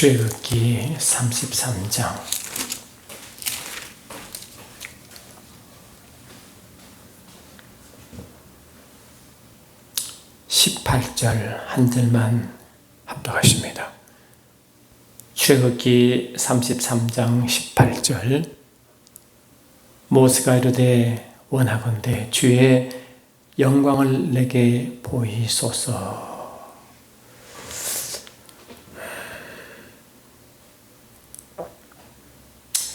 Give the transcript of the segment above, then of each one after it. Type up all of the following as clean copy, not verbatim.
출애굽기 33장 18절 한 절만 합독하십니다. 출애굽기 33장 18절 모세가 이르되 원하건대 주의 영광을 내게 보이소서.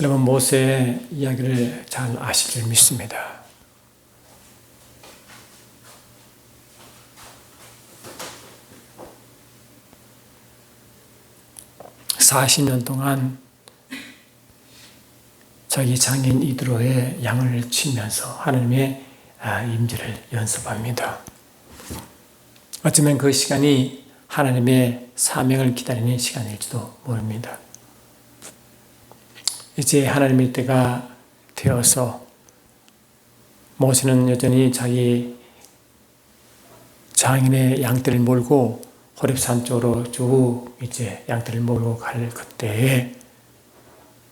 여러분, 모세의 이야기를 잘 아실 줄 믿습니다. (40년) 동안 자기 장인 이드로의 양을 치면서 하나님의 임재를 연습합니다. 어쩌면 그 시간이 하나님의 사명을 기다리는 시간일지도 모릅니다. 이제 하나님의 때가 되어서 모세는 여전히 자기 장인의 양떼를 몰고 호렙산 쪽으로 쭉 이제 양떼를 몰고 갈 그때에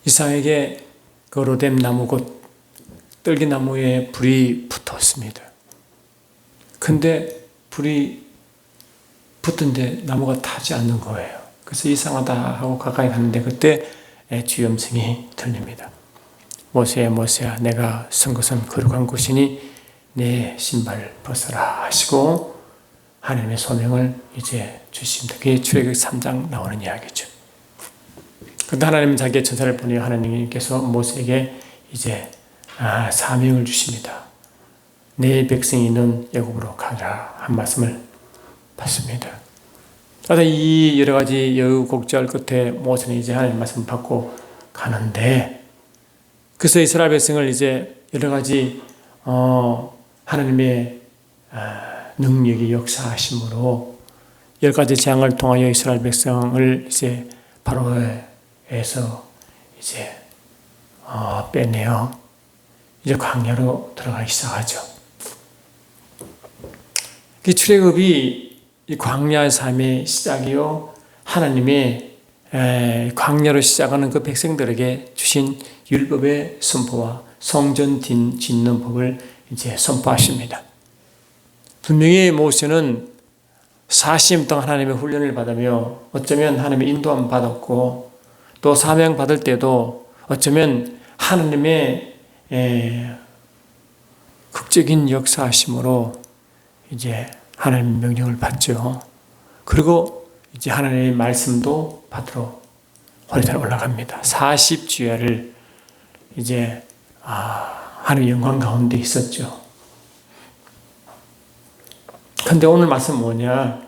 이삭에게 그 로뎀 나무 곧 떨기나무에 불이 붙었습니다. 근데 불이 붙은데 나무가 타지 않는 거예요. 그래서 이상하다 하고 가까이 갔는데 그때 주의 음성이 들립니다. 모세야 모세야 내가 선 것은 거룩한 곳이니 내 신발을 벗어라 하시고 하나님의 소명을 이제 주십니다. 그게 출애굽기 3장 나오는 이야기죠. 그런데 하나님은 자기의 천사를 보내 하나님께서 모세에게 이제 사명을 주십니다. 내 백성이 있는 애굽으로 가라 한 말씀을 받습니다. 이 여러 가지 여우곡절 끝에 모세는 이제 하나님의 말씀을 받고 가는데, 그래서 이스라엘 백성을 이제 여러 가지 하나님의 능력이 역사하심으로 10가지 재앙을 통하여 이스라엘 백성을 이제 바로에서 이제 빼내어 이제 광야로 들어가기 시작하죠. 그 출애굽이 이 광야의 삶의 시작이요, 하나님의 광야로 시작하는 그 백성들에게 주신 율법의 선포와 성전 짓는 법을 이제 선포하십니다. 분명히 모세는 40년 동안 하나님의 훈련을 받으며 어쩌면 하나님의 인도함 받았고 또 사명 받을 때도 어쩌면 하나님의 극적인 역사하심으로 이제 하나님의 명령을 받죠. 그리고 이제 하나님의 말씀도 받으러 호렙산에 올라갑니다. 40주야를 이제 하나님의 영광 가운데 있었죠. 근데 오늘 말씀 뭐냐?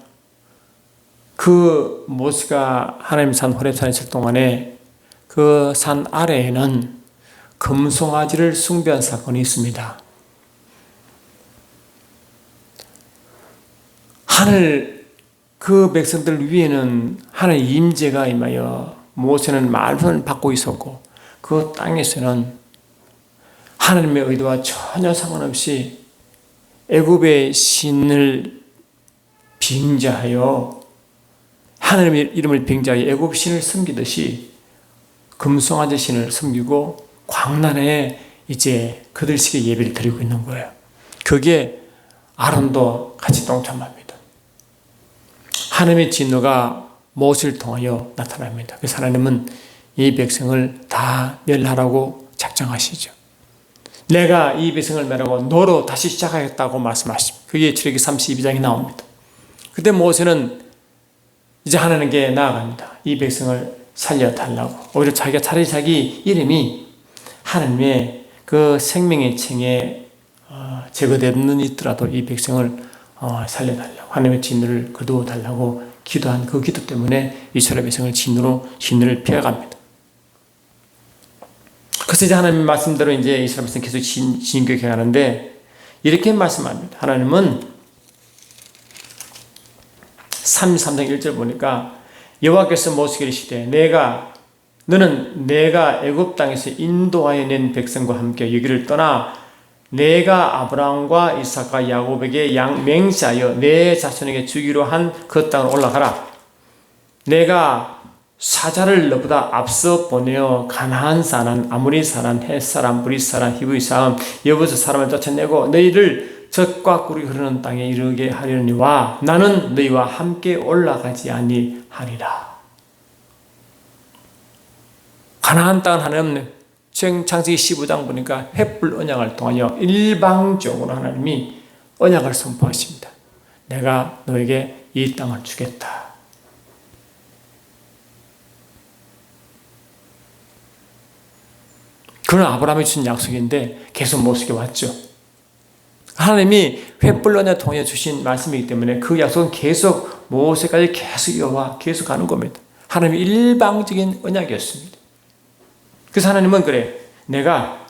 그 모세가 하나님 산 호렙산에 있을 동안에 그 산 아래에는 금송아지를 숭배한 사건이 있습니다. 하늘 그 백성들 위에는 하나님의 임재가 임하여 모세는 말씀을 받고 있었고 그 땅에서는 하나님의 의도와 전혀 상관없이 애굽의 신을 빙자하여 하나님의 이름을 빙자하여 애굽 신을 섬기듯이 금송아지 신을 섬기고 광란에 이제 그들식의 예배를 드리고 있는 거예요. 그게 아론도 같이 동참합니다. 하나님의 진노가 모세를 통하여 나타납니다. 그래서 하나님은 이 백성을 다 멸하라고 작정하시죠. 내가 이 백성을 멸하고 너로 다시 시작하겠다고 말씀하십니다. 그게 출애굽기 32장이 나옵니다. 그때 모세는 이제 하나님께 나아갑니다. 이 백성을 살려달라고. 오히려 자기가 차라리 자기 이름이 하나님의 그 생명의 책에 제거되는 있더라도 이 백성을 살려달라고, 하나님의 진노를 거두어달라고 기도한 그 기도 때문에 이스라엘 백성을 진노를 피해갑니다. 그래서 이제 하나님 말씀대로 이제 이스라엘 백성 계속 진격해 가는데 이렇게 말씀합니다. 하나님은 33장 1절 보니까 여호와께서 모세에게 이르시되 너는 내가 애굽 땅에서 인도하여 낸 백성과 함께 여기를 떠나 내가 아브라함과 이삭과 야곱에게 맹세하여 내 자손에게 주기로 한 그 땅으로 올라가라. 내가 사자를 너보다 앞서 보내어 가나안 사람, 아모리 사람, 헷 사람, 브릿 사람, 히브리 사람, 여부스 사람을 쫓아내고 너희를 젖과 꿀이 흐르는 땅에 이르게 하려니와 나는 너희와 함께 올라가지 아니하리라. 가나안 땅은 하나님 창세기 15장 보니까 횃불 언약을 통하여 일방적으로 하나님이 언약을 선포하십니다. 내가 너에게 이 땅을 주겠다. 그건 아브라함이 준 약속인데 계속 못 지켜왔죠. 하나님이 횃불 언약 통해 주신 말씀이기 때문에 그 약속은 계속 모세까지 계속 이어와 계속 가는 겁니다. 하나님의 일방적인 언약이었습니다. 그래서 하나님은 그래, 내가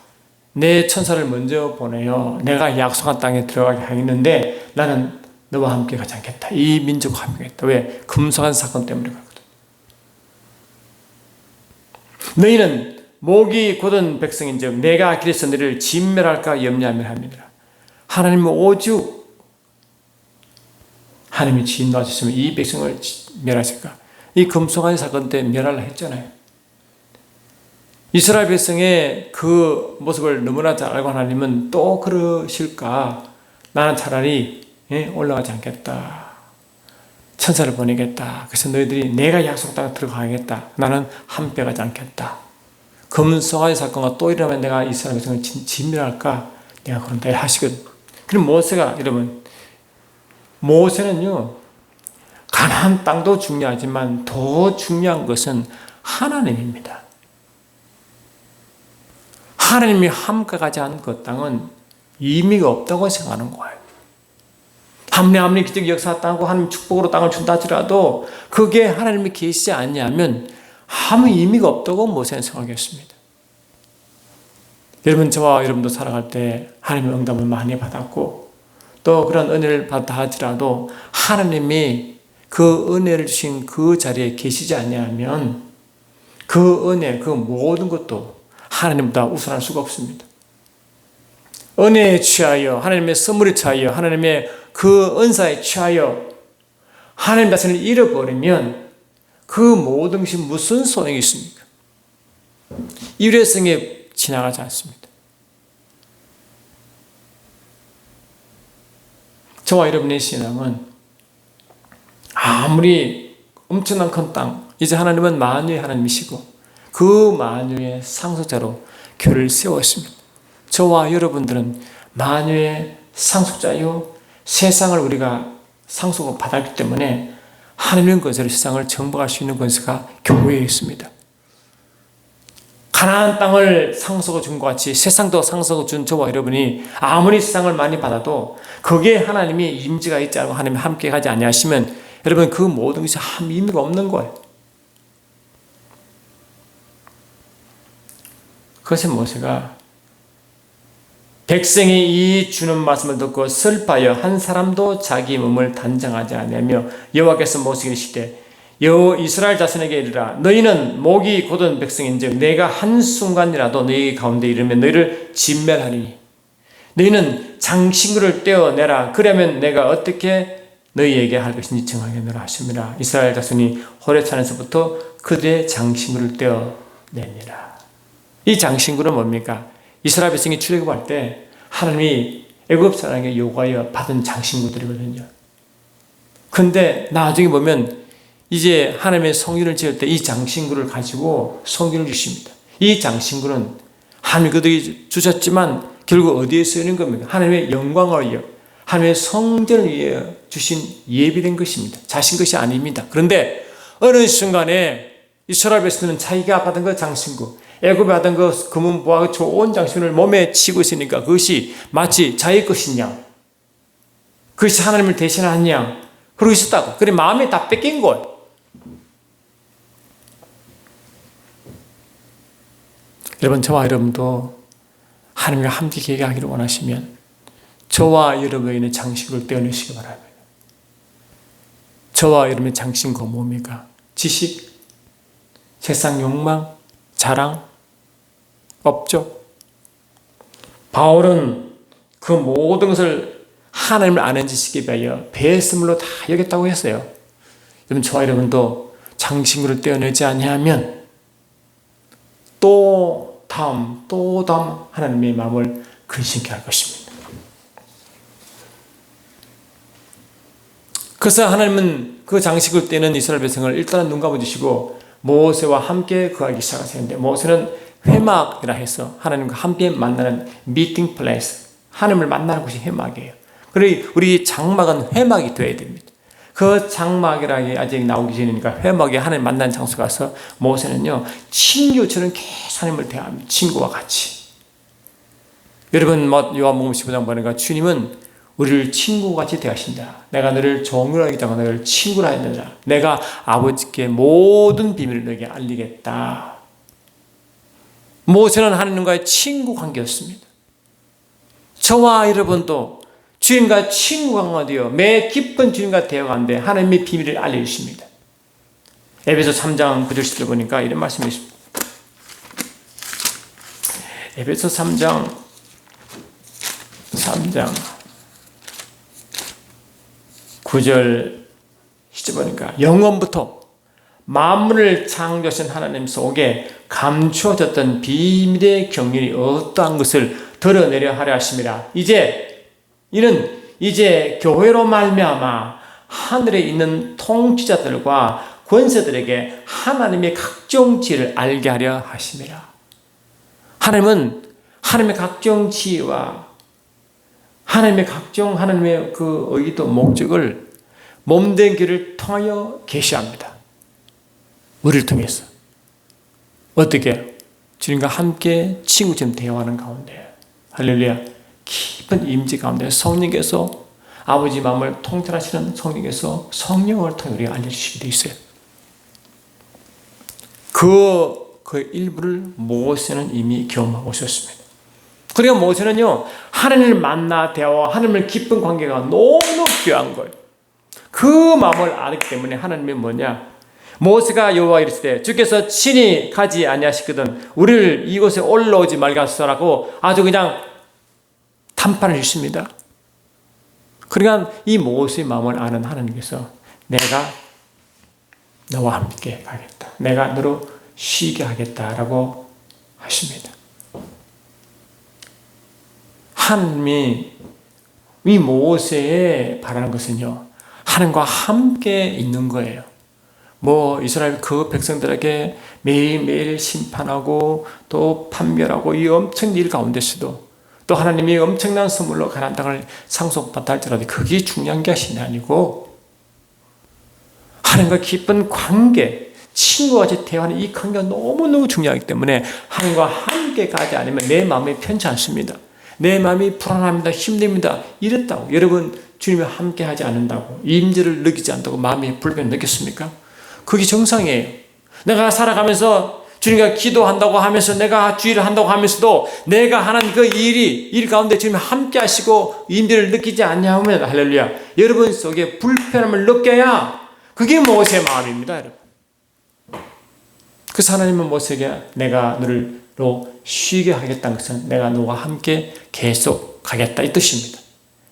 내 천사를 먼저 보내요. 내가 약속한 땅에 들어가게 하겠는데 나는 너와 함께 가지 않겠다. 이 민족과 함께 가겠다. 왜? 금송한 사건 때문에 그렇거든. 너희는 목이 곧은 백성인즉 내가 길에서 너희를 진멸할까 염려하며 합니다. 하나님은 오죽 하나님이 진노하셨으면 이 백성을 멸하실까? 이 금송아지 사건 때 멸하려 했잖아요. 이스라엘 백성의 그 모습을 너무나 잘 알고 하나님은 또 그러실까? 나는 차라리 올라가지 않겠다. 천사를 보내겠다. 그래서 너희들이 내가 약속 땅에 들어가겠다. 나는 함께 가지 않겠다. 금송아지 사건과 또 일어나면 내가 이스라엘 백성을 진멸할까? 내가 그런다 하시거든. 그럼 모세가 여러분, 모세는요 가나안 땅도 중요하지만 더 중요한 것은 하나님입니다. 하나님이 함께 가지 않은 그 땅은 의미가 없다고 생각하는 거예요. 아무리 기적 역사 땅하고 하나님 축복으로 땅을 준다 하더라도 그게 하나님이 계시지 않냐면 아무 의미가 없다고 모세는 생각했습니다. 여러분, 저와 여러분도 살아갈 때 하나님의 응답을 많이 받았고 또 그런 은혜를 받다 하더라도 하나님이 그 은혜를 주신 그 자리에 계시지 않냐면 그 은혜, 그 모든 것도 하나님보다 우선할 수가 없습니다. 은혜에 취하여 하나님의 선물에 취하여 하나님의 그 은사에 취하여 하나님 자신을 잃어버리면 그 모든 것이 무슨 소용이 있습니까? 일회성에 지나가지 않습니다. 저와 여러분의 신앙은 아무리 엄청난 큰 땅, 이제 하나님은 만유의 하나님이시고 그 만유의 상속자로 교회를 세웠습니다. 저와 여러분들은 만유의 상속자요, 세상을 우리가 상속을 받았기 때문에 하나님의 권세로 세상을 정복할 수 있는 권세가 교회에 있습니다. 가나안 땅을 상속을 준 것 같이 세상도 상속을 준 저와 여러분이 아무리 세상을 많이 받아도 거기에 하나님이 임재가 있지 않고 하나님이 함께 가지 아니하시면 여러분 그 모든 것이 아무 의미가 없는 거예요. 그것은 모세가 백성이 이 주는 말씀을 듣고 슬퍼하여 한 사람도 자기 몸을 단장하지 아니하며 여호와께서 모세에게 이르시되 이스라엘 자손에게 이르라 너희는 목이 곧은 백성인즉 내가 한순간이라도 너희 가운데 이르면 너희를 진멸하리니 너희는 장신구를 떼어내라 그러면 내가 어떻게 너희에게 할 것인지 정하겠노라 하시니라. 이스라엘 자손이 호렙산에서부터 그들의 장신구를 떼어내니라. 이 장신구는 뭡니까? 이스라엘 백성이 출애굽할 때 하나님이 애굽 사람에게 요구하여 받은 장신구들이거든요. 근데 나중에 보면 이제 하나님의 성전을 지을 때 이 장신구를 가지고 성전을 주십니다. 이 장신구는 하나님이 그들이 주셨지만 결국 어디에 쓰이는 겁니까? 하나님의 영광을 위해 하나님의 성전을 위해 주신 예비된 것입니다. 자신 것이 아닙니다. 그런데 어느 순간에 이스라엘 백성은 자기가 받은 그 장신구, 애굽에 받은 그 금은 보화 좋은 장신을 몸에 치고 있으니까 그것이 마치 자기 것이냐, 그것이 하나님을 대신하느냐 그러고 있었다고. 그래 마음이 다 뺏긴 거예요. 여러분, 저와 여러분도 하나님과 함께 계획하기를 원하시면 저와 여러분의 장신구를 떼어내시기 바랍니다. 저와 여러분의 장신구가 뭡니까? 지식, 세상 욕망, 자랑, 업적. 바울은 그 모든 것을 하나님을 아는 지식에 비하여 배설물로 다 여겼다고 했어요. 여러분, 저와 여러분도 장식으로 떼어내지 아니하면 또 다음 하나님의 마음을 근심케 할 것입니다. 그래서 하나님은 그 장식을 떼는 이스라엘 백성을 일단은 눈 감아주시고 모세와 함께 거하기 시작하셨는데, 모세는 회막이라 해서 하나님과 함께 만나는 미팅 플레이스, 하나님을 만나는 곳이 회막이에요. 그리고 우리 장막은 회막이 되어야 됩니다. 그 장막이라는 게 아직 나오기 전이니까 회막에 하나님 만나는 장소 가서 모세는요, 친구처럼 계속 하나님을 대합니다. 친구와 같이. 여러분, 요한복음 15장 보니까 주님은 우리를 친구같이 대하신다. 내가 너를 종으로 하겠다고 너를 친구라 했느니라. 내가 아버지께 모든 비밀을 너에게 알리겠다. 모세는 하나님과의 친구 관계였습니다. 저와 여러분도 주님과 친구 관계가 되어 매 깊은 주님과 대화가운데 하나님의 비밀을 알려주십니다. 에베소 3장 9절 10절 보니까 이런 말씀이 있습니다. 에베소 3장 9절 10절 보니까 영원부터 만물을 창조하신 하나님 속에 감추어졌던 비밀의 경륜이 어떠한 것을 드러내려 하려 하심이라. 이는 교회로 말미암아 하늘에 있는 통치자들과 권세들에게 하나님의 각종 지혜를 알게 하려 하심이라. 하나님은 하나님의 각종 지혜와 하나님의 그 의도 목적을 몸된 길을 통하여 계시합니다. 우리를 통해서. 어떻게? 주님과 함께 친구처럼 대화하는 가운데, 할렐루야, 깊은 임재 가운데 성령께서 아버지 마음을 통찰하시는 성령께서 성령을 통해 우리가 알려주시게 되어 있어요. 그 일부를 모세는 이미 경험하고 있었습니다. 그러니까 모세는요, 하나님을 만나 대화와 하나님을 깊은 관계가 너무 귀한 거예요. 그 마음을 알기 때문에 하나님이 뭐냐? 모세가 여호와 이르시되 주께서 친히 가지 아니하시거든 우리를 이곳에 올라오지 말게 하소서라고 아주 그냥 단판을 주십니다. 그러니까 이 모세의 마음을 아는 하나님께서 내가 너와 함께 가겠다. 내가 너로 쉬게 하겠다라고 하십니다. 하나님이 이 모세에 바라는 것은요, 하나님과 함께 있는 거예요. 이스라엘 그 백성들에게 매일매일 심판하고 또 판별하고 이 엄청난 일 가운데서도 또 하나님이 엄청난 선물로 가나안 땅을 상속받다 할지라도 그게 중요한 것이 아니고 하나님과 깊은 관계, 친구같이 대화하는 이 관계가 너무너무 중요하기 때문에 하나님과 함께 가지 않으면 내 마음이 편치 않습니다. 내 마음이 불안합니다. 힘듭니다. 이랬다고. 여러분, 주님과 함께 하지 않는다고, 임재를 느끼지 않다고 마음이 불편 느꼈습니까? 그게 정상이에요. 내가 살아가면서 주님과 기도한다고 하면서 내가 주의를 한다고 하면서도 내가 하는 그 일 가운데 주님이 함께 하시고 임재를 느끼지 않냐면 할렐루야, 여러분 속에 불편함을 느껴야 그게 모세의 마음입니다. 여러분. 그래서 하나님은 모세에게 내가 너로 쉬게 하겠다는 것은 내가 너와 함께 계속 가겠다 이 뜻입니다.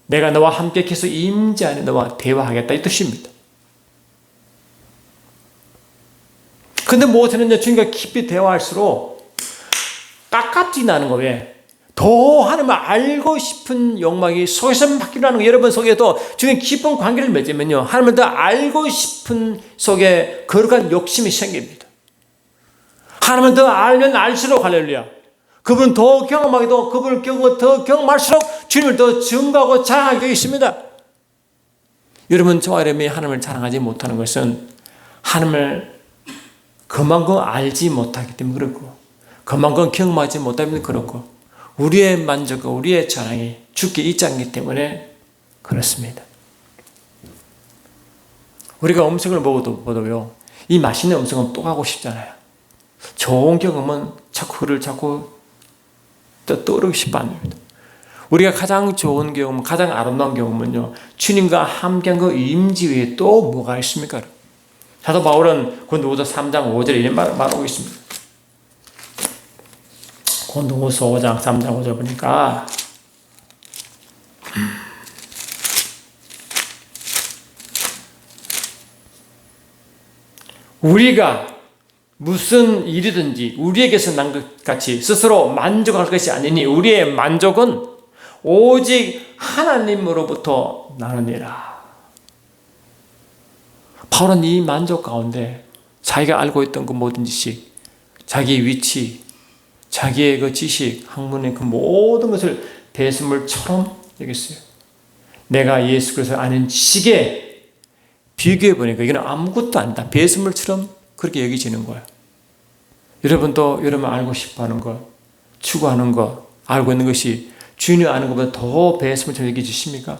내가 너와 함께 계속 임재 안에 너와 대화하겠다 이 뜻입니다. 근데 모세는 주님과 깊이 대화할수록 깝깝지 나는 거예요. 더 하나님을 알고 싶은 욕망이 속에서 바뀌라는 거. 여러분 속에도 주님 깊은 관계를 맺으면요, 하나님을 더 알고 싶은 속에 거룩한 욕심이 생깁니다. 하나님을 더 알면 알수록 할렐루야, 그분은 더 경험하기도, 그분을 더 경험할수록 주님을 더 증거하고 자랑하게 되어 있습니다. 여러분, 저와 여러분이 하나님을 자랑하지 못하는 것은 하나님을 그만큼 알지 못하기 때문에 그렇고, 그만큼 경험하지 못하기 때문에 그렇고, 우리의 만족과 우리의 자랑이 주께 있지 않기 때문에 그렇습니다. 우리가 음식을 먹어도요, 이 맛있는 음식은 또 가고 싶잖아요. 좋은 경험은 자꾸 떠오르고 싶어 합니다. 우리가 가장 좋은 경험, 가장 아름다운 경험은요, 주님과 함께한 그 임재 위에 또 뭐가 있습니까? 사도 바울은 고린도후서 3장 5절에 이런 말하고 있습니다. 고린도후서 5장 3장 5절 보니까 우리가 무슨 일이든지 우리에게서 난 것 같이 스스로 만족할 것이 아니니 우리의 만족은 오직 하나님으로부터 나느니라. 바울은 이 만족 가운데 자기가 알고 있던 그 모든 지식, 자기의 위치, 자기의 그 지식, 학문의 그 모든 것을 배설물처럼 여겼어요. 내가 예수 그리스도를 아는 지식에 비교해 보니까 이건 아무것도 아니다. 배설물처럼 그렇게 여기지는 거예요. 여러분도 여러분 알고 싶어하는 것, 추구하는 것, 알고 있는 것이 주인이 아는 것보다 더 배설물처럼 여겨지십니까?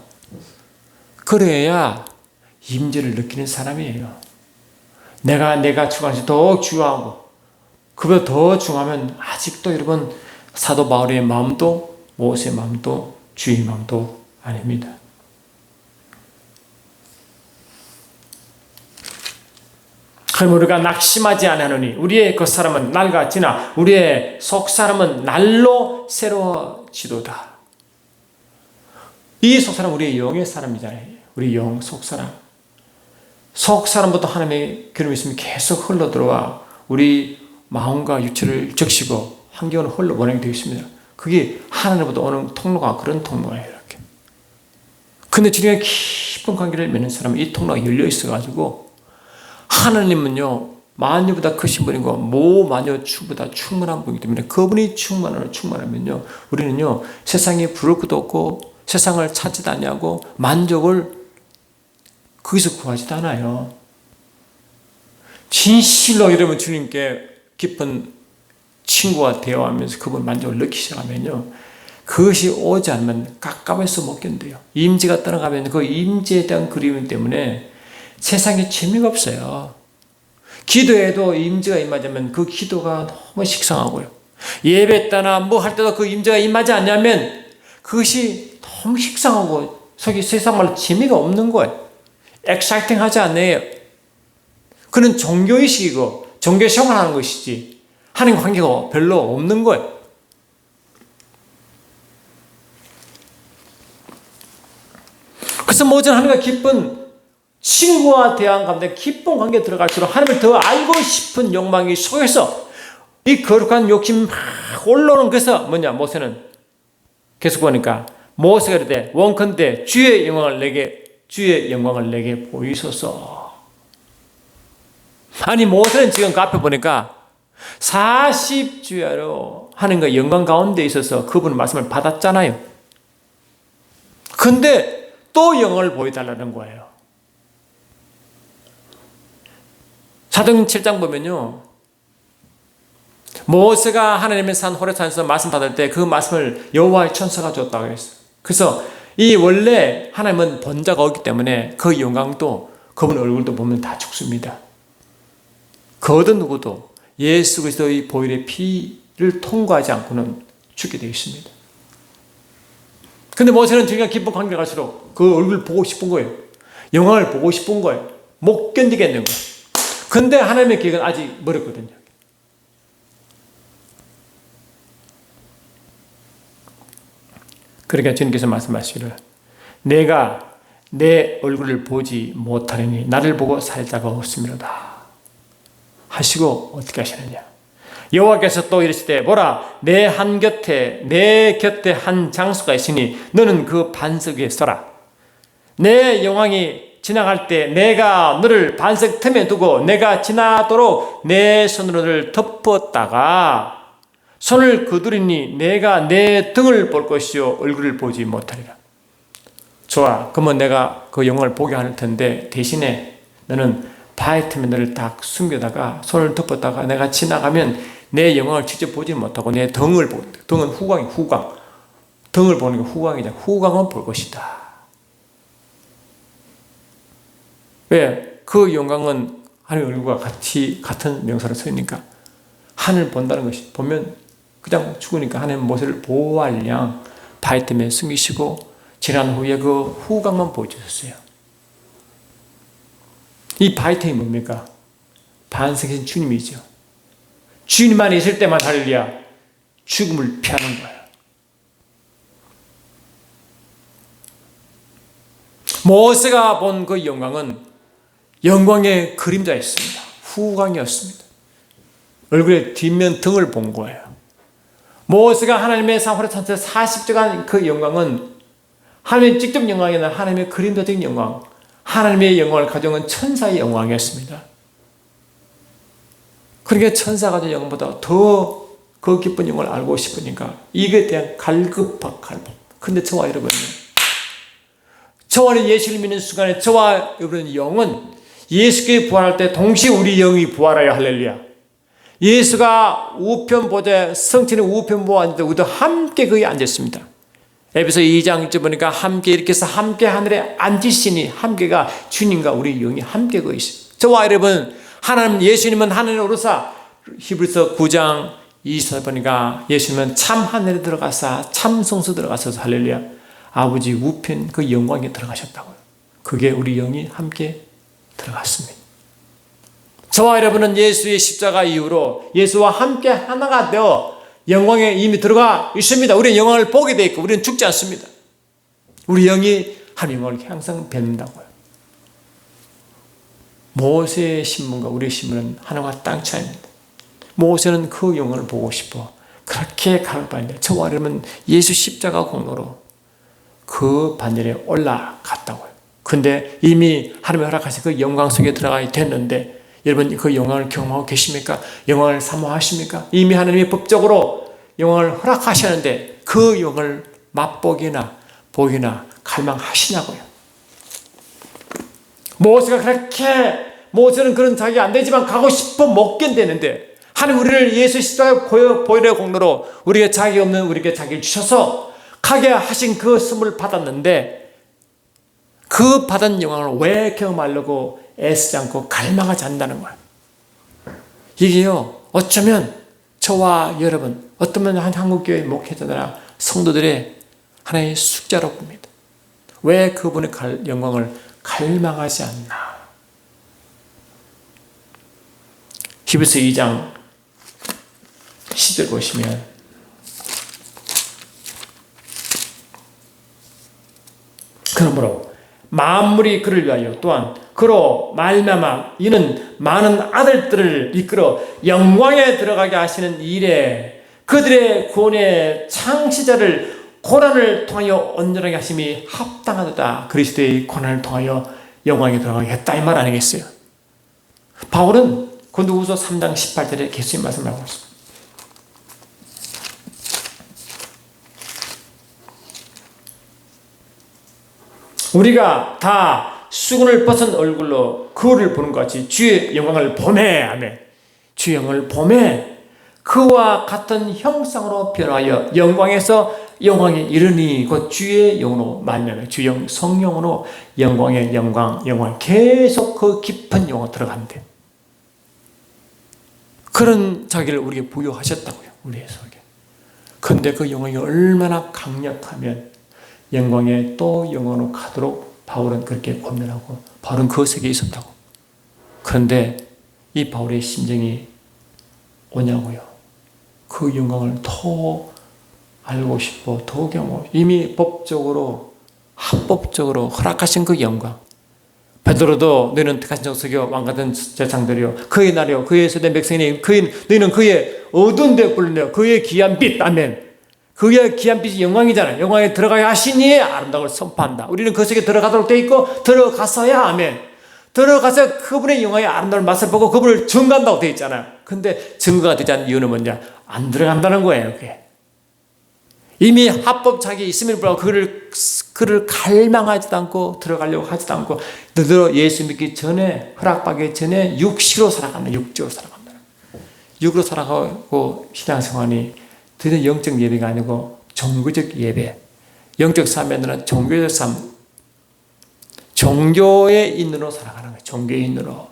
그래야 임재를 느끼는 사람이에요. 내가 추구하는 것이 더 중요하고 그보다 더 중요하면 아직도 여러분 사도 바울의 마음도 모세의 마음도 주의 마음도 아닙니다. 그럼 우리가 낙심하지 아니하노니 우리의 겉사람은 날과 지나 우리의 속사람은 날로 새로워지도다. 이 속사람은 우리의 영의 사람이잖아요. 우리 영 속사람. 속사람부터 하나님의 기름이 있으면 계속 흘러들어와 우리 마음과 육체를 적시고 환경을 흘러보내게 되어 있습니다. 그게 하나님부터 오는 통로가 그런 통로예요. 이렇게. 근데 주님과 깊은 관계를 맺는 사람은 이 통로가 열려 있어가지고 하나님은요 만유보다 크신 분이고 모만유 추보다 충만한 분이기 때문에 그분이 충만하면요 우리는요 세상에 부를 것도 없고 세상을 찾지도 않냐고 만족을 거기서 구하지도 않아요. 진실로 여러분 주님께 깊은 친구와 대화하면서 그분 만족을 느끼기 시작하면요 그것이 오지 않으면 깝깝해서 못 견뎌요. 임재가 떠나가면 그 임재에 대한 그리움 때문에 세상에 재미가 없어요. 기도해도 임재가 임하자면 그 기도가 너무 식상하고요. 예배했다나 뭐 할 때도 그 임재가 임하지 않냐면 그것이 너무 식상하고 속이 세상말로 재미가 없는 거예요. 엑사이팅하지 않네요. 그는 종교의식이고 종교 생활하는 것이지 하나님 관계가 별로 없는 거예요. 그래서 모든 하나님과 깊은 친구와 대한 가운데 깊은 관계에 들어갈수록 하나님을 더 알고 싶은 욕망이 속에서 이 거룩한 욕심 막 올라오는 그래서 뭐냐 모세는 계속 보니까 모세가 이르되 원컨대 주의 영광을 내게 보이소서. 아니 모세는 지금 그 앞에 보니까 40주야로 하나님과 영광 가운데 있어서 그분의 말씀을 받았잖아요. 근데 또 영광을 보여달라는 거예요. 사도행 7장 보면요. 모세가 하나님의 산 호렙산에서 말씀 받을 때 그 말씀을 여호와의 천사가 줬다고 했어요. 그래서 이 원래 하나님은 본자가 없기 때문에 그 영광도 그분 얼굴도 보면 다 죽습니다. 그 어떤 누구도 예수 그리스도의 보혈의 피를 통과하지 않고는 죽게 되어 있습니다. 근데 모세는 주님과 깊은 관계를 갈수록 그 얼굴을 보고 싶은 거예요. 영광을 보고 싶은 거예요. 못 견디겠는 거예요. 근데 하나님의 계획은 아직 멀었거든요. 그러니까 주님께서 말씀하시기를 내가 내 얼굴을 보지 못하리니 나를 보고 살 자가 없음이로다 하시고 어떻게 하시느냐. 여호와께서 또 이르시되 보라 내 곁에 한 장소가 있으니 너는 그 반석 위에 서라. 내 영광이 지나갈 때 내가 너를 반석 틈에 두고 내가 지나도록 내 손으로 너를 덮었다가 손을 거두리니 내가 내 등을 볼 것이요 얼굴을 보지 못하리라. 좋아. 그러면 내가 그 영광을 보게 할 텐데 대신에 너는 바위 틈에 너를 딱 숨겨다가 손을 덮었다가 내가 지나가면 내 영광을 직접 보지 못하고 내 등을 보고 등은 후광. 등을 보는 게 후광이잖아. 후광은 볼 것이다. 왜? 그 영광은 하늘 얼굴과 같은 명사로 쓰니까 하늘 본다는 것이 보면 그냥 죽으니까 하나님 모세를 보호할 양 바위 틈에 숨기시고 지난 후에 그 후광만 보여주셨어요. 이 바위 틈이 뭡니까? 반석이신 주님이죠. 주님만 있을 때만 할렐루야 죽음을 피하는 거예요. 모세가 본 그 영광은 영광의 그림자였습니다. 후광이었습니다. 얼굴의 뒷면 등을 본 거예요. 모세가 하나님의 사물에 찬 40주간 그 영광은 하나님의 직접 영광이 아니라 하나님의 그림자적인 영광, 하나님의 영광을 가져온 천사의 영광이었습니다. 그러니까 천사가 가진 영광보다 더 그 기쁜 영광을 알고 싶으니까 이게 대한 갈급한 갈급. 근데 저와 여러분은, 저와 예수를 믿는 순간에 저와 여러분의 영은 예수께 부활할 때 동시에 우리 영이 부활하여 할렐루야. 예수가 우편 보좌에 성천의 우편 보좌에 앉을 때 우리도 함께 거기 앉았습니다. 에베소 2장 1절 보니까 함께 이렇게 해서 함께 하늘에 앉으시니, 함께가 주님과 우리 영이 함께 거기 있습니다. 저와 여러분, 하나님 예수님은 하늘에 오르사, 히브리서 9장 24절 보니까 예수님은 참 하늘에 들어가사 참 성소 들어가셔서 할렐루야, 아버지 우편 그 영광에 들어가셨다고요. 그게 우리 영이 함께 들어갔습니다. 저와 여러분은 예수의 십자가 이후로 예수와 함께 하나가 되어 영광에 이미 들어가 있습니다. 우리는 영광을 보게 되어 있고 우리는 죽지 않습니다. 우리 영이 하나님 영광을 항상 뵙는다고요. 모세의 신분과 우리의 신분은 하나가 땅 차이입니다. 모세는 그 영광을 보고 싶어 그렇게 갈급한데, 저와 여러분은 예수 십자가 공로로 그 반열에 올라갔다고요. 근데 이미 하나님의 허락하신 그 영광 속에 들어가야 됐는데, 여러분 그 영광을 경험하고 계십니까? 영광을 사모하십니까? 이미 하나님이 법적으로 영광을 허락하셨는데 그 영광을 맛보기나 보기나 갈망하시냐고요. 모세는 그런 자기가 안 되지만 가고 싶어 못 견디는데, 하나님 우리를 예수 십자가 보혈의 공로로 우리가 자기 없는 우리에게 자기를 주셔서 가게 하신 그 선물을 받았는데, 그 받은 영광을 왜 경험하려고 애쓰지 않고 갈망하지 않는다는 거예요. 이게요, 어쩌면 저와 여러분, 어쩌면 한 한국교회 목회자나 성도들의 하나의 숙제로 봅니다. 왜 그분의 영광을 갈망하지 않나. 히브리서 2장 10절 보시면, 그러므로 만물이 그를 위하여 또한 그로 말미암아 이는 많은 아들들을 이끌어 영광에 들어가게 하시는 일에 그들의 구원의 창시자를 고난을 통하여 온전하게 하심이 합당하다. 그리스도의 고난을 통하여 영광에 들어가게 했다, 이 말 아니겠어요? 바울은 고린도후서 3장 18절에 계속 말씀을 하고 있습니다. 우리가 다 수건을 벗은 얼굴로 거울을 보는 것 같이 주의 영광을 보매, 아멘. 주의 영광을 보매 그와 같은 형상으로 변하여 영광에서 영광에 이르니, 곧 주의 영으로 말미암아 주영 성령으로 영광의 영광 계속 그 깊은 영광 들어간대. 그런 자기를 우리에게 부여하셨다고요, 우리의 속에. 그런데 그 영광이 얼마나 강력하면 영광에 또 영광으로 가도록 바울은 그렇게 고민하고, 바울은 그 세계에 있었다고. 그런데 이 바울의 심정이 뭐냐고요? 그 영광을 더 알고 싶어, 더 경험하고, 이미 법적으로 합법적으로 허락하신 그 영광. 베드로도 너희는 택하신 족속이요 왕같은 제사장들이요 그의 날이요 그의 소된 백성이니 너희는 그의 어두운 데 불리며 그의 귀한 빛, 아멘. 그의 귀한 빛이 영광이잖아요. 영광에 들어가야 하시니 아름다움을 선포한다. 우리는 그 속에 들어가도록 되어 있고 들어가서야, 아멘. 들어가서 그분의 영광의 아름다운 맛을 보고 그분을 증거한다고 되어 있잖아요. 근데 증거가 되지 않는 이유는 뭐냐? 안 들어간다는 거예요. 그게 이미 합법 자기에 있음에도 불구하고 그를 갈망하지도 않고 들어가려고 하지도 않고, 너도 예수 믿기 전에, 허락받기 전에 육으로 살아간다. 육으로 살아간다. 육으로 살아가고 신앙생활이 드디어 영적 예배가 아니고 종교적 예배, 영적 삶에는 종교적 삶, 종교의 인으로 살아가는 거예요. 종교의 인으로.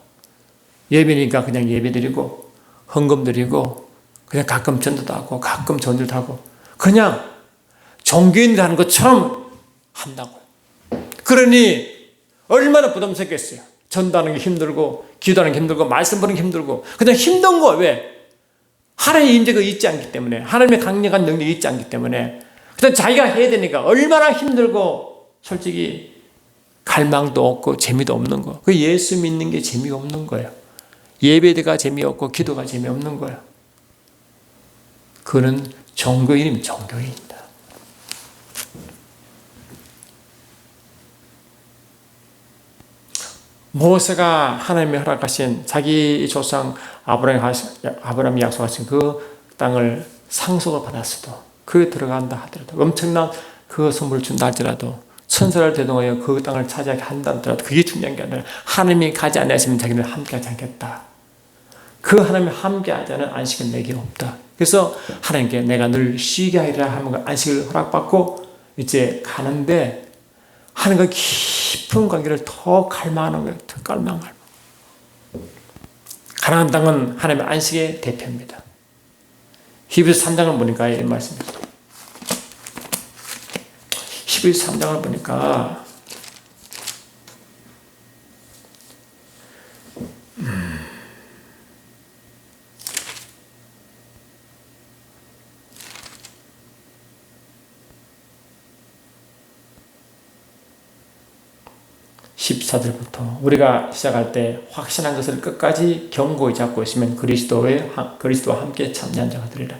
예배니까 그냥 예배 드리고 헌금 드리고 그냥 가끔 전도도 하고 가끔 전도도 하고 그냥 종교인들 하는 것처럼 한다고요. 그러니 얼마나 부담스럽겠어요. 전도하는 게 힘들고 기도하는 게 힘들고 말씀 보는 게 힘들고 그냥 힘든 거. 왜? 하나님의 임재가 있지 않기 때문에, 하나님의 강력한 능력이 있지 않기 때문에 그냥 자기가 해야 되니까 얼마나 힘들고 솔직히 갈망도 없고 재미도 없는 거. 그 예수 믿는 게 재미가 없는 거예요. 예배가 재미없고 기도가 재미없는 거야. 그는 종교인이면 종교인이다. 모세가 하나님이 허락하신 자기 조상 아브라함이 약속하신 그 땅을 상속을 받았어도 그에 들어간다 하더라도 엄청난 그 선물을 준다 할지라도 천사를 대동하여 그 땅을 차지하게 한다 하더라도 그게 중요한 게 아니라 하나님이 가지 않으시면 자기는 함께하지 않겠다. 그 하나님이 함께하지 않은 안식은 내게 없다. 그래서 하나님께 내가 늘 쉬게 하리라 하면 그 안식을 허락받고 이제 가는데 하나님과 깊은 관계를 더 갈망하는 거예요. 더 갈망. 가나안 땅은 하나님의 안식의 대표입니다. 히브리서 3장을 보니까 이 말씀입니다. 히브리서 3장을 보니까 14절부터 우리가 시작할 때 확신한 것을 끝까지 견고히 잡고 있으면 그리스도와 함께 참여한 자가 되리라.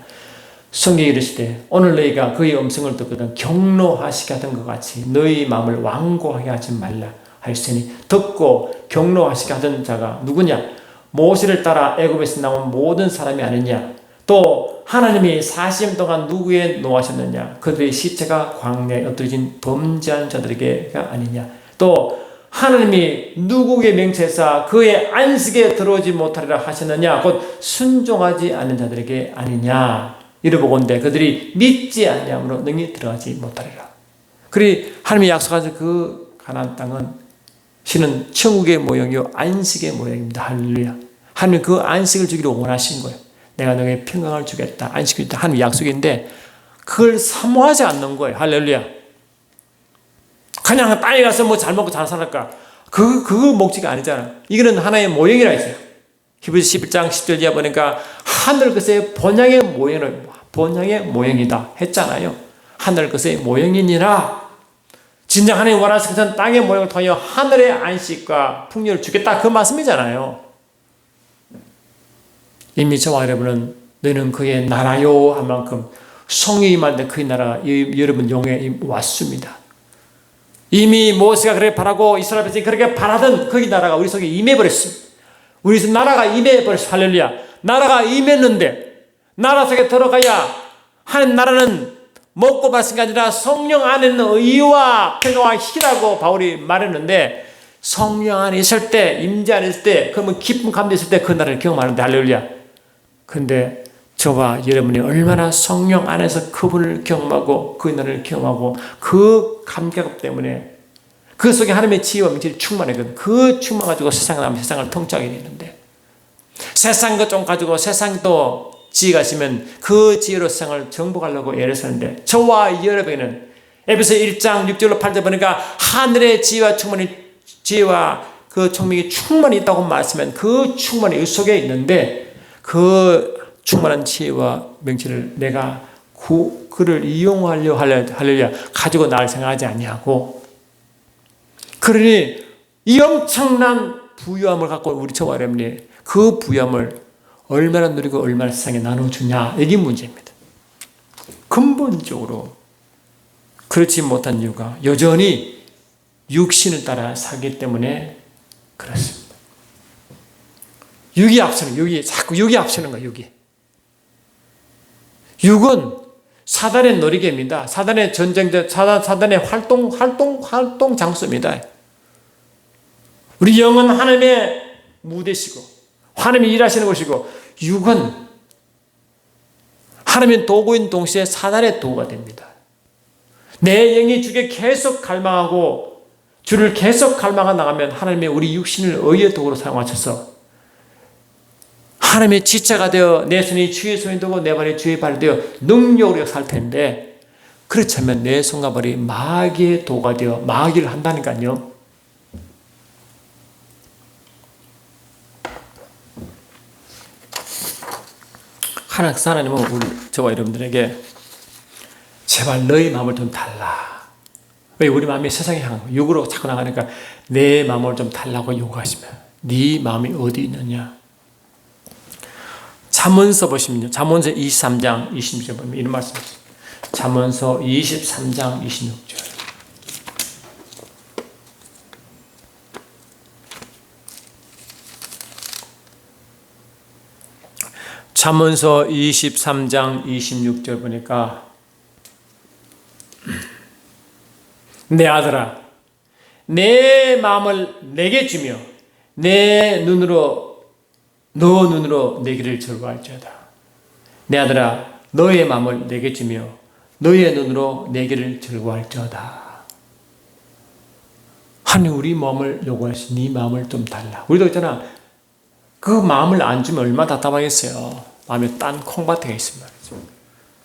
성경이 이르시되 오늘 너희가 그의 음성을 듣거든 경노하시게 하던 것 같이 너희 마음을 완고하게 하지 말라 하였으니 듣고 경노하시게 하던 자가 누구냐? 모세를 따라 애굽에서 나온 모든 사람이 아니냐? 또 하나님이 40년 동안 누구에 노하셨느냐? 그들의 시체가 광야에 엎드려진 범죄한 자들에게가 아니냐? 또 하나님이 누구에게 명체사 그의 안식에 들어오지 못하리라 하셨느냐? 곧 순종하지 않는 자들에게 아니냐? 이르보건대 그들이 믿지 아니함으로 능히 들어가지 못하리라. 그리 하나님이 약속하신 그 가나안 땅은 신은 천국의 모형이요 안식의 모형입니다. 할렐루야. 하나님이 그 안식을 주기를 원하신 거예요. 내가 너에게 평강을 주겠다. 안식을 주겠다. 하나님의 약속인데 그걸 사모하지 않는 거예요. 할렐루야. 그냥 땅에 가서 뭐 잘 먹고 잘 살았까? 그 목적이 아니잖아. 이거는 하나의 모형이라 했어요. 히브리서 11장 10절 이하 보니까 하늘 것의 본향의 모형이다 했잖아요. 하늘 것의 모형이니라. 진정 하나님 원하시는 것은 땅의 모형을 통하여 하늘의 안식과 풍요를 주겠다 그 말씀이잖아요. 이미 저와 여러분은 너희는 그의 나라요 한 만큼 성령이 임할 때 그의 나라가 여러분 영에 왔습니다. 이미 모세가 그렇게 바라고 이스라엘 백성이 그렇게 바라던 그 나라가 우리 속에 임해버렸습니다. 우리 속 나라가 임해버렸어. 할렐루야. 나라가 임했는데 나라 속에 들어가야 하나님 나라는 먹고 마신 게 아니라 성령 안에 있는 의와 평화와 희라고 바울이 말했는데 성령 안에 있을 때 임재 안에 있을 때 그러면 기쁨 감도 있을 때 그 나라를 경험하는데 할렐루야. 그런데 저와 여러분이 얼마나 성령 안에서 그분을 경험하고 그 나라를 경험하고 그 감격 때문에 그 속에 하나님의 지혜와 명철이 충만하거든. 그 충만 가지고 세상에 나면 세상을 통치하게 되는데 세상 것 좀 가지고 세상도 지혜가 있으면 그 지혜로 세상을 정복하려고 애를 쓰는데 저와 여러분에게는 에베소 1장 6절로 8절 보니까 하늘의 지혜와 그 총명이 충만히 있다고 말씀하면 그 충만이 이 속에 있는데 그 충만한 지혜와 명철을 내가 그를 이용하려 할렐루야 가지고 나를 생각하지 아니하고 그러니 이 엄청난 부유함을 갖고 우리 저와 여러분이 그 부유함을 얼마나 누리고 얼마나 세상에 나눠주냐 이게 문제입니다. 근본적으로 그렇지 못한 이유가 여전히 육신을 따라 살기 때문에 그렇습니다. 육이 앞서는 자꾸 육이 앞서는 거예요. 육은 사단의 놀이개입니다. 사단의 전쟁터, 사단의 활동 장소입니다. 우리 영은 하나님의 무대시고 하나님이 일하시는 곳이고 육은 하나님의 도구인 동시에 사단의 도구가 됩니다. 내 영이 주께 계속 갈망하고 주를 계속 갈망하 나가면 하나님의 우리 육신을 의의 도구로 사용하셔서 하나님의 지체가 되어 내 손이 주의 손이 되고 내 발이 주의 발이 되어 능력으로 살 텐데 그렇지 않으면 내 손과 발이 마귀의 도가 되어 마귀를 한다니까요. 하나님은 저와 여러분들에게 제발 너희 마음을 좀 달라. 왜 우리 마음이 세상에 향하고 육으로 자꾸 나가니까 내 마음을 좀 달라고 요구하시면 네 마음이 어디 있느냐? 잠언서 보시면요. 잠언서 23장 26절 보면 이런 말씀 있어요. 잠언서 23장 26절. 잠언서 23장 26절 보니까 내 아들아 내 마음을 내게 주며 너 눈으로 내 길을 즐거워할지어다. 내 아들아 너의 마음을 내게 주며 너의 눈으로 내 길을 즐거워할지어다. 하나님 우리 마음을 요구하시 네 마음을 좀 달라. 우리도 있잖아. 그 마음을 안 주면 얼마나 답답하겠어요. 마음에 딴 콩밭에가 있습니다.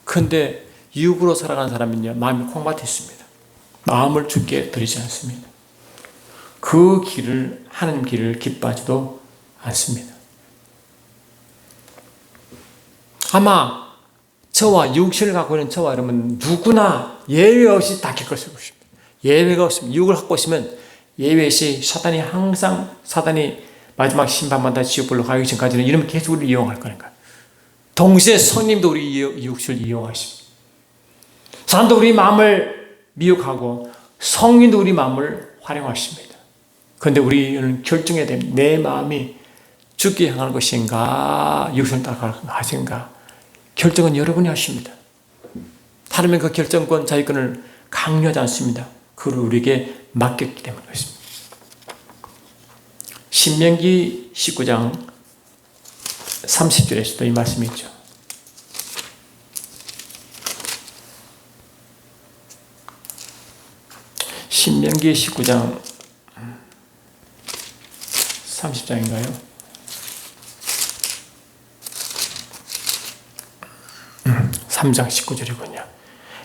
그런데 육으로 살아가는 사람은요, 마음이 콩밭에 있습니다. 마음을 주께 드리지 않습니다. 그 길을, 하는 길을 기뻐하지도 않습니다. 아마 저와 육신을 갖고 있는 저와 여러분 누구나 예외 없이 다 겪을 수 있습니다. 예외가 없습니다. 육을 갖고 있으면 예외 없이 사단이 마지막 심판마다 지옥불로 가기 전까지는 이러면 계속 우리를 이용할 거니까. 동시에 성령님도 우리 육신을 이용하십니다. 사람도 우리 마음을 미혹하고 성령도 우리 마음을 활용하십니다. 그런데 우리는 결정해야 됩니다. 내 마음이 죽게 향하는 것인가 육신을 따라갈 것인가. 결정은 여러분이 하십니다. 하나님은 그 결정권, 자유권을 강요하지 않습니다. 그걸 우리에게 맡겼기 때문에 그렇습니다. 신명기 19장 30절에서도 이 말씀이 있죠. 신명기 19장 30장인가요? 3장 19절이군요.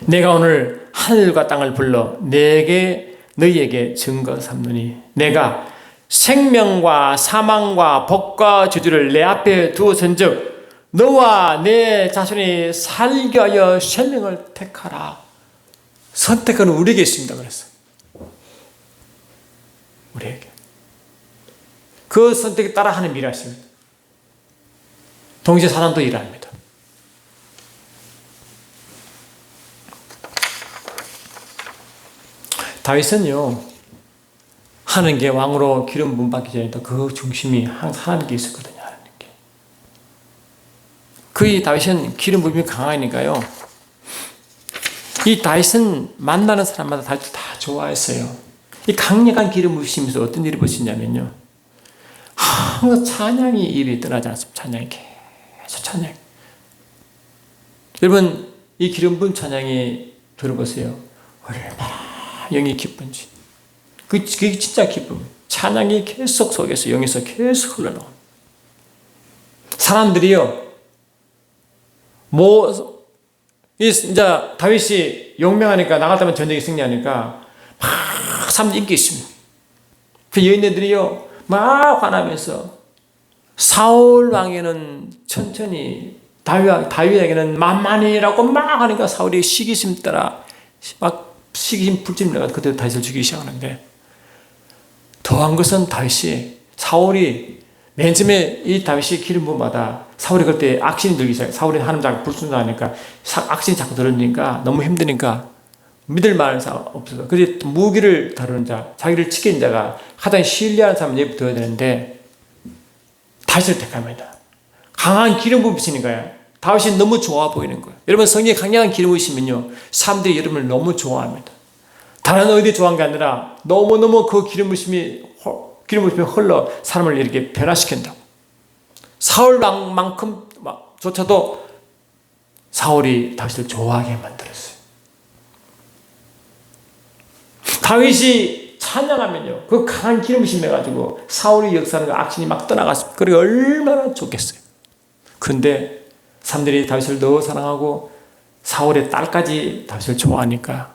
내가 오늘 하늘과 땅을 불러 너희에게 증거 삼느니 내가 생명과 사망과 복과 저주를 내 앞에 두었은즉 너와 내 자손이 살게 하여 생명을 택하라. 선택은 우리에게 있습니다. 그래서 우리에게 그 선택에 따라 하는 일을 하십니다. 동시에 사단도 일합니다. 다윗은요 하는 게 왕으로 기름 부음 받기 전에도 그 중심이 항상 하는 게 있었거든요. 하는 게. 그 다윗은 기름 부음이 강하니까요. 이 다윗은 만나는 사람마다 다윗을 다 좋아했어요. 이 강력한 기름 부으시면서 어떤 일이 벌어지냐면요. 항상 찬양이 입이 떠나지 않습니다. 찬양이 계속 찬양. 여러분 이 기름 부은 찬양이 들어보세요. 얼마나 영이 기쁜지. 그게 진짜 기쁨. 찬양이 계속 속에서 영에서 계속 흘러나옵니다. 사람들이요, 이제 다윗이 용맹하니까 나갈 때만 전쟁에 승리하니까 막 사람들 인기 있습니다. 그 여인들이요, 막 화나면서 사울 왕에는 천천히, 다윗에게는 만만히라고 막 하니까 사울이 시기심 따라 막 시기심 불짐 내가 그때 다윗을 죽이기 시작하는데 더한 것은 사울이 맨 처음에 이 다윗이 기름 부음마다 사울이 그때 악신이 들기 시작해. 사울이 하나님 자꾸 불순종하니까 악신이 자꾸 들으니까 너무 힘드니까 믿을 만한 사람 없어서 그래서 무기를 다루는 자, 자기를 지키는 자가 가장 신뢰하는 사람을 예부둬야 되는데 다윗을 택합니다. 강한 기름 부으시니까요. 다윗이 너무 좋아 보이는 거예요. 여러분 성경에 강력한 기름 부으시면요 사람들이 여러분을 너무 좋아합니다. 다른 어디 좋아한 게 아니라 너무너무 그 기름 부으심이 흘러 사람을 이렇게 변화시킨다고. 사울 왕만큼 조차도 사울이 다윗을 좋아하게 만들었어요. 다윗이 찬양하면요 그 강한 기름 부으심 해가지고 사울이 역사하는 악신이 막 떠나갔습니다. 그게 얼마나 좋겠어요. 그런데 사람들이 다윗을 더 사랑하고 사울의 딸까지 다윗을 좋아하니까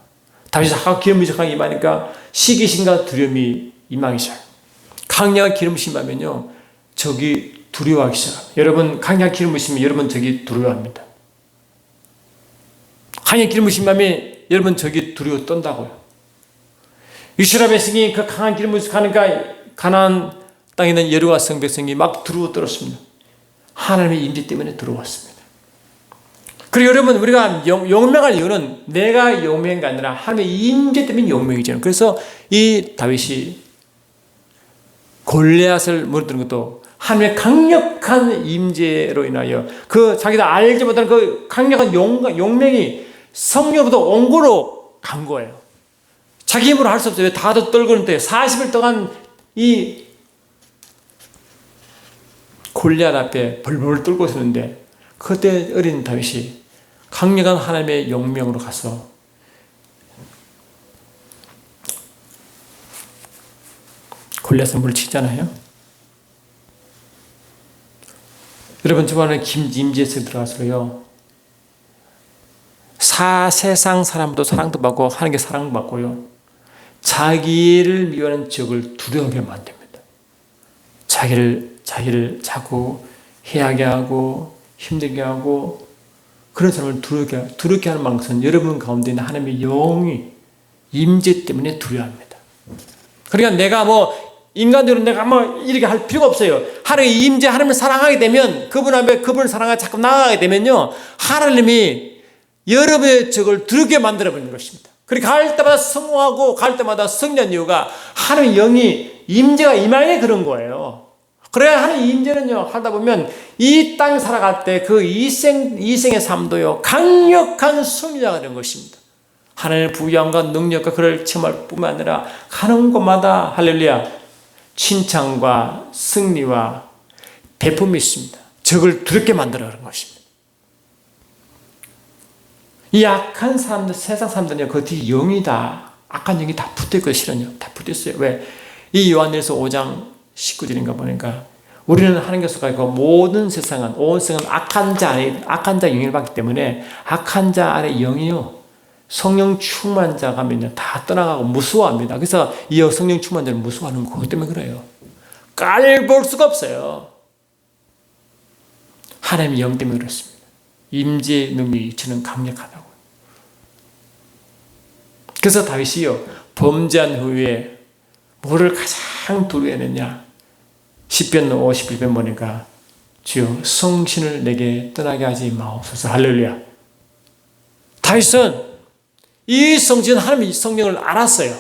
다윗이 하고 기름 부으심이 임하니까 시기심과 두려움이 임하기 시작해요. 강력한 기름 부으심 하면요 적이 두려워하기 시작합니다. 여러분 강력한 기름 부으시면 여러분 적이 두려워합니다. 강력한 기름 부으심 하면 여러분 적이 두려워 떤다고요. 이스라엘 백성이 그 강한 기름 부으심 하니까 가나안 땅에 있는 여리고와 성 백성이 막 두려워 떨었습니다. 하나님의 임재 때문에 들어왔습니다. 그리고 여러분, 우리가 용맹할 이유는 내가 용맹한 게 아니라 하나님의 임재 때문에 용맹이잖아요. 그래서 이 다윗이 골리앗을 무너뜨린 것도 하나님의 강력한 임재로 인하여 그 자기도 알지 못하는 그 강력한 용맹이 성령으로부터 온 거로 간 거예요. 자기 힘으로 할 수 없어요. 다도 떨고 있는데 40일 동안 이 골리앗 앞에 벌벌 떨고 있었는데 그때 어린 다윗이 강력한 하나님의 용명으로 가서 골리앗을 물리치잖아요. 여러분, 저번에 임재에서 들어가서요, 세상 사람도 사랑도 받고 하나님께 사랑도 받고요, 자기를 미워하는 적을 두려워하게 만듭니다. 자기를 자꾸 해하게 하고 힘들게 하고 그런 사람을 두렵게 하는 것은 여러분 가운데 있는 하나님의 영이 임재 때문에 두려워합니다. 그러니까 내가 인간적으로 내가 이렇게 할 필요가 없어요. 하나님의 임재, 하나님을 사랑하게 되면 그분 앞에 그분을 사랑하고 자꾸 나아가게 되면요, 하나님이 여러분의 적을 두렵게 만들어버리는 것입니다. 그리고 갈 때마다 성공하고 갈 때마다 승리한 이유가 하나님의 영이 임재가 임하게 그런 거예요. 그래야 하나님의 임재는요, 하다 보면 이 땅 살아갈 때 그 이생의 삶도요, 강력한 승리자가 되는 것입니다. 하나님의 부양과 능력과 그를 체험할 뿐만 아니라 가는 곳마다 할렐루야 칭찬과 승리와 배품이 있습니다. 적을 두렵게 만들어 그런 것입니다. 이 악한 사람들, 세상 사람들은요, 그 뒤에 영이 다, 악한 영이 다 붙어있거든요, 실은요. 다 붙어있어요. 왜? 이 요한일서 5장 19절인가 보니까 우리는 하나님께서 가지고 모든 세상은, 온 세상은 악한 자 영향을 받기 때문에 악한 자 안에 영이요, 성령 충만 자가 하면요, 다 떠나가고 무서워합니다. 그래서 이 성령 충만 자를 무서워하는 거, 그것 때문에 그래요. 깔볼 수가 없어요. 하나님의 영 때문에 그렇습니다. 임재 능력이 저는 강력하다고. 그래서 다윗이요, 범죄한 후에 뭐를 가장 두려워했느냐? 시편 51편 보니까 주여 성신을 내게 떠나게 하지 마옵소서. 할렐루야. 다윗은 이 성신 하나님의 성령을 알았어요.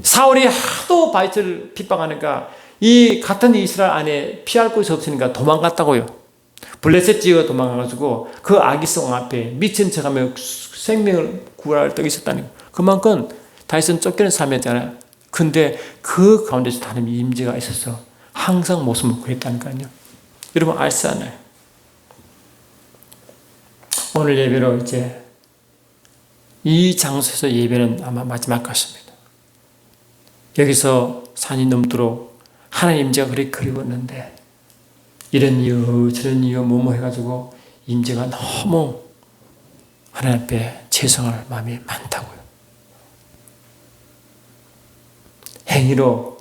사울이 하도 다윗을 핍박하니까 이 같은 이스라엘 안에 피할 곳이 없으니까 도망갔다고요. 블레셋 지역에 도망가가지고 그 아기성 앞에 미친 척하며 생명을 구할 떡이 있었다는 거예요. 그만큼 다윗은 쫓기는 삶이었잖아요. 근데 그 가운데서 하나님의 임재가 있어서 항상 목숨을 구했다니까요. 여러분 알잖아요. 오늘 예배로 이제 이 장소에서 예배는 아마 마지막 같습니다. 여기서 산이 넘도록 하나님 임재가 그리 그리웠는데 이런 이유 저런 이유 뭐뭐 해가지고 임재가 너무 하나님 앞에 죄송할 마음이 많다고요. 행위로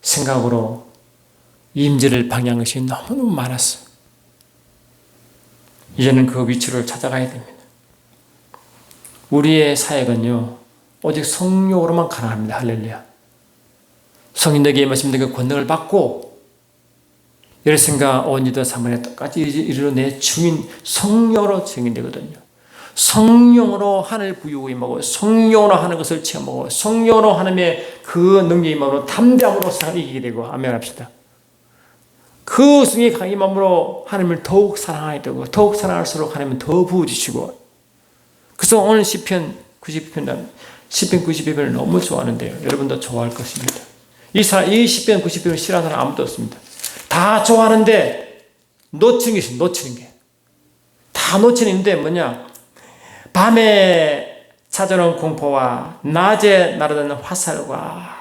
생각으로 임재를 방해한 것이 너무너무 많았어요. 이제는 그 위치를 찾아가야 됩니다. 우리의 사역은요, 오직 성령으로만 가능합니다. 할렐루야. 성인에게 임하시면 그 권능을 받고 열생과 온유도 사모에 똑같이 이르러 내 주인 성령으로 증인되거든요. 성령으로 하늘 부유고 임하고 성령으로 하는 것을 체험하고 성령으로 하나님의 그 능력이 임함으로 담대함으로 세상을 이기게 되고 아멘 합시다. 그 승의 강임함으로 하나님을 더욱 사랑하게 되고 더욱 사랑할수록 하나님은 더 부어주시고 그래서 오늘 시편 92편을 너무 좋아하는데요. 여러분도 좋아할 것입니다. 이 시편 90편을 싫어하는 사람 아무도 없습니다. 다 좋아하는데 놓치는 게 있어요. 놓치는 게. 다 놓치는데 뭐냐? 밤에 찾아오는 공포와 낮에 날아드는 화살과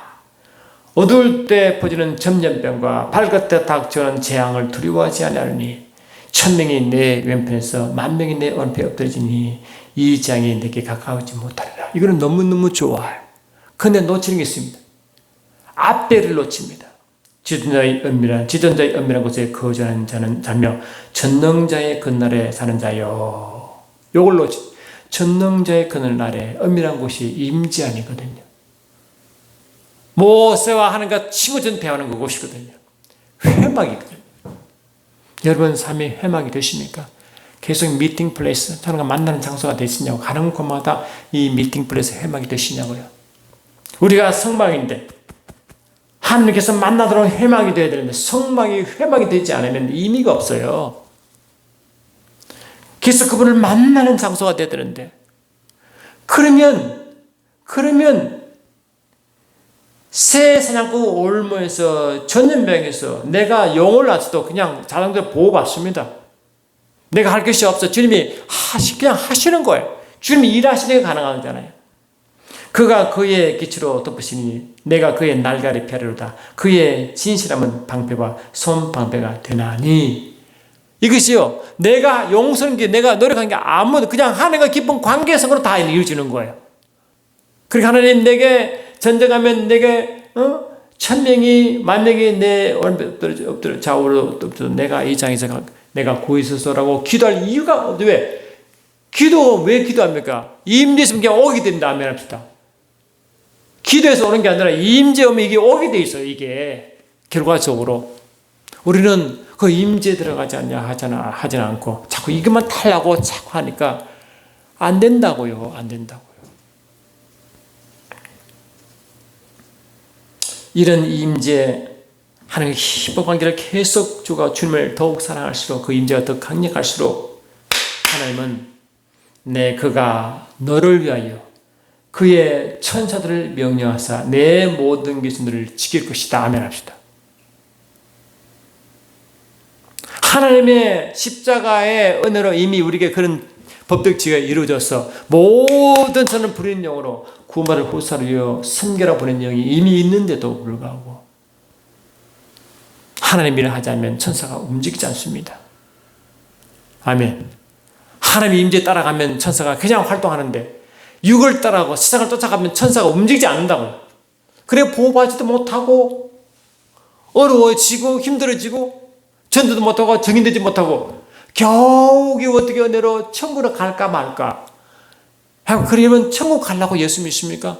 어두울 때 퍼지는 전염병과 밝을 때 닥쳐오는 재앙을 두려워하지 아니하니 1000명이 내 왼편에서 10,000명이 내 오른편에 엎드러지니 이 재앙이 내게 가까우지 못하리라. 이거는 너무너무 좋아요. 그런데 놓치는 게 있습니다. 앞배를 놓칩니다. 지존자의 은밀한 곳에 거주하는 자는 자며 전능자의 그날에 사는 자요. 요걸 놓치. 전능자의 그날에 은밀한 곳이 임재안이거든요. 모세와 하나님과 친구전 대화하는 그곳이거든요. 회막이거든요. 여러분 삶이 회막이 되십니까? 계속 미팅 플레이스, 하나님과 만나는 장소가 되시냐고, 가는 곳마다 이 미팅 플레이스 회막이 되시냐고요. 우리가 성막인데 하나님께서 만나도록 회막이 되어야 되는데 성막이 회막이 되지 않으면 의미가 없어요. 그래서 그분을 만나는 장소가 되어야 되는데 그러면 새 사냥꾼 올모에서 전염병에서 내가 영을 낳아도 그냥 자동적으로 보호받습니다. 내가 할 것이 없어. 주님이 그냥 하시는 거예요. 주님이 일하시는 게 가능하잖아요. 그가 그의 기치로 덮으시니 내가 그의 날가리 펴리로다. 그의 진실함은 방패와 손방패가 되나니. 이것이요, 내가 용서한 게, 내가 노력한 게 아무도, 그냥 하나님과 깊은 관계성으로 다 이루어지는 거예요. 그러니까 하나님 내게 전쟁하면 내게 1000명이 만명이 내 엎드려 좌우로 엎드려 내가 이 장에서 내가 구해서라고 기도할 이유가 왜? 왜 기도합니까? 임재에서 그냥 오게 된다. 아멘 합시다. 기도해서 오는 게 아니라 임재 오면 이게 오게 돼 있어요. 이게 결과적으로 우리는 그 임재 들어가지 않냐 하지는 않고 자꾸 이것만 타려고 자꾸 하니까 안 된다고요. 안 된다고요. 이런 임재 하나님의 깊은 관계를 계속 주님을 더욱 사랑할수록 그 임재가 더 강력할수록 하나님은 그가 너를 위하여 그의 천사들을 명령하사 내 모든 기준들을 지킬 것이다. 아멘 합시다. 하나님의 십자가의 은혜로 이미 우리에게 그런 법적 지혜가 이루어져서 모든 선을 부리는 영으로 구마를 후사를 위하여 섬겨라 보낸 영이 이미 있는데도 불구하고 하나님 일을 하지 않으면 천사가 움직이지 않습니다. 아멘. 하나님의 임재에 따라가면 천사가 그냥 활동하는데 육을 따라가고 세상을 쫓아가면 천사가 움직이지 않는다고요. 그래 보호받지도 못하고 어려워지고 힘들어지고 전도도 못하고 증인되지 못하고 겨우 어떻게 은혜로 천국으로 갈까 말까. 그러면 천국 가려고 예수 믿습니까?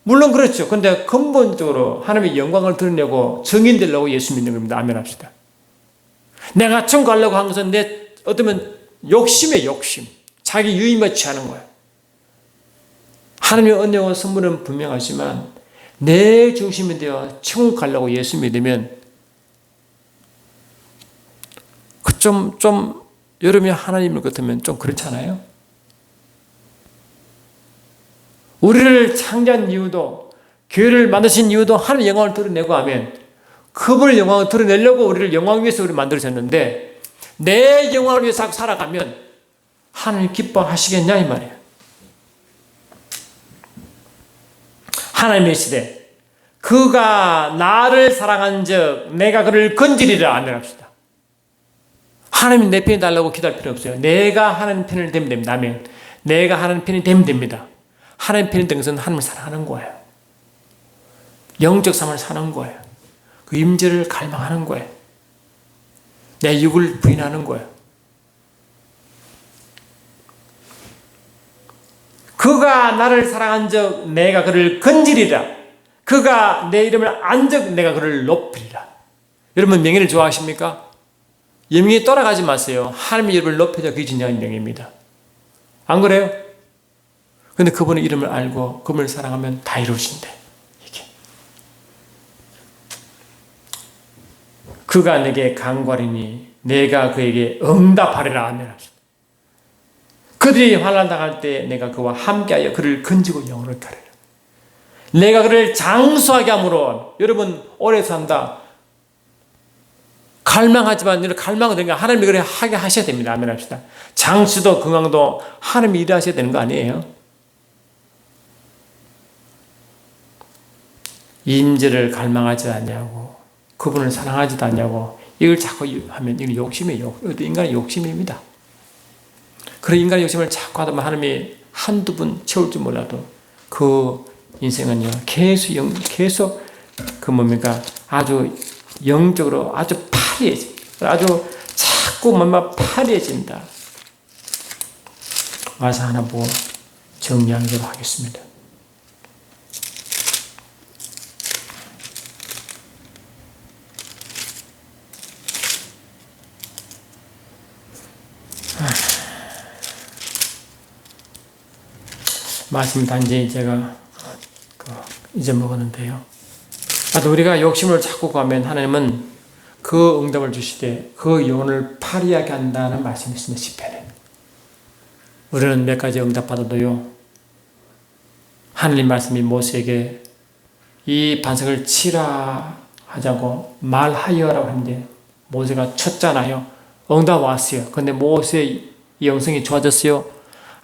물론 그렇죠. 근데 근본적으로 하나님의 영광을 드러내고 증인되려고 예수 믿는 겁니다. 아멘 합시다. 내가 천국 가려고 한 것은 어쩌면 욕심이에요. 욕심. 자기 유익만 취하는 거예요. 하나님의 은혜와 선물은 분명하지만 내 중심이 되어 천국 가려고 예수 믿으면 좀 여러분이 하나님을 같으면 좀 그렇잖아요. 우리를 창조한 이유도 교회를 만드신 이유도 하나님의 영광을 드러내고 하면 그분의 영광을 드러내려고 우리를 영광 위해서 우리 만들어졌는데 내 영광을 위해서 살아가면 하나님 기뻐하시겠냐 이 말이에요. 하나님의 시대 그가 나를 사랑한 즉 내가 그를 건지리라. 아멘 합시다. 하나님이 내 편이 달라고 기도할 필요 없어요. 내가 하나님 편을 되면 됩니다. 아멘. 내가 하나님 편이 되면 됩니다. 하나님 편이 된 것은 하나님을 사랑하는 거예요. 영적 삶을 사는 거예요. 그 임재를 갈망하는 거예요. 내 육을 부인하는 거예요. 그가 나를 사랑한 적 내가 그를 건지리라. 그가 내 이름을 안 적 내가 그를 높이리라. 여러분 명예를 좋아하십니까? 영예에 따라가지 마세요. 하나님의 이름을 높여야 그게 진정한 명예입니다. 안 그래요? 근데 그분의 이름을 알고 그분을 사랑하면 다 이루어진대. 이게. 그가 내게 간구하리니 내가 그에게 응답하리라. 아멘. 그들이 환난 당할 때 내가 그와 함께하여 그를 건지고 영원을 가리라. 내가 그를 장수하게 함으로. 여러분 오래 산다. 갈망하지만 갈망은 되니까 하나님이 그래 하게 하셔야 됩니다. 아멘 합시다. 장수도 건강도 하나님이 일하셔야 되는 거 아니에요? 임재를 갈망하지 않냐고, 그분을 사랑하지도 않냐고, 이걸 자꾸 하면 이건 욕심이에요. 인간의 욕심입니다. 그런 인간의 욕심을 자꾸 하다 보면 하나님이 한두 번 채울 줄 몰라도 그 인생은요, 계속 그 뭡니까? 아주 영적으로 아주 파리해집니다. 아주 자꾸 파리해진다. 와서 하나 보고 정리하도록 하겠습니다. 말씀 단지 제가 잊어먹었는데요. 우리가 욕심을 자꾸 가면 하나님은 그 응답을 주시되 그 영혼을 파리하게 한다는 말씀이 있습니다. 시편에. 우리는 몇 가지 응답받아도요, 하나님 말씀이 모세에게 이 반석을 치라 하자고 말하여라고 하는데 모세가 쳤잖아요. 응답 왔어요. 근데 모세의 영성이 좋아졌어요.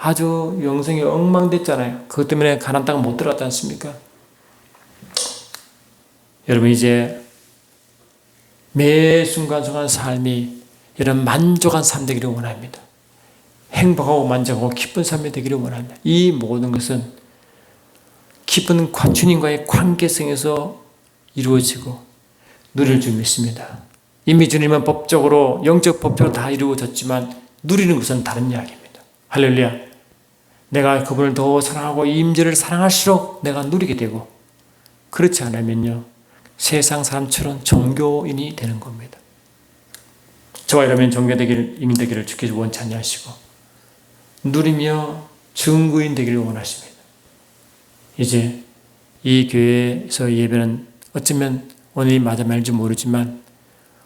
아주 영성이 엉망됐잖아요. 그것 때문에 가나안 땅 못 들어갔지 않습니까? 여러분, 이제 매 순간순간 삶이 이런 만족한 삶 되기를 원합니다. 행복하고 만족하고 기쁜 삶이 되기를 원합니다. 이 모든 것은 기쁜 주님과의 관계성에서 이루어지고 누릴 줄 믿습니다. 이미 주님은 법적으로, 영적 법적으로 다 이루어졌지만 누리는 것은 다른 이야기입니다. 할렐루야. 내가 그분을 더 사랑하고 이 임재를 사랑할수록 내가 누리게 되고, 그렇지 않으면요, 세상 사람처럼 종교인이 되는 겁니다. 저와 여러분 종교인 되기를 주께서 원치 아니하시고 누리며 증거인 되기를 원하십니다. 이제 이 교회에서 예배는 어쩌면 오늘이 마지막일지 모르지만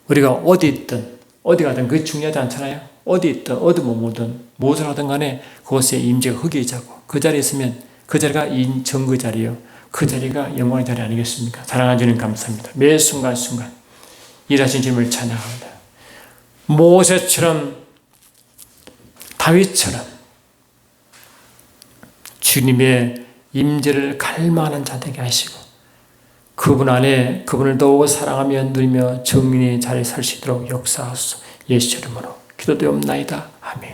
우리가 어디 있든 어디 가든 그게 중요하지 않잖아요. 어디 있든 어디 머무든 무엇을 하든 간에 그곳에 임재가 흑이자고 그 자리에 있으면 그 자리가 정그 자리요, 그 자리가 영광의 자리 아니겠습니까? 사랑하는 주님 감사합니다. 매 순간순간 일하신 주님을 찬양합니다. 모세처럼 다윗처럼 주님의 임재를 갈망하는 자 되게 하시고 그분 안에 그분을 더욱 사랑하며 누리며 정인의 자리에 설 수 있도록 역사하소서. 예수 이름으로 기도되옵나이다. 아멘.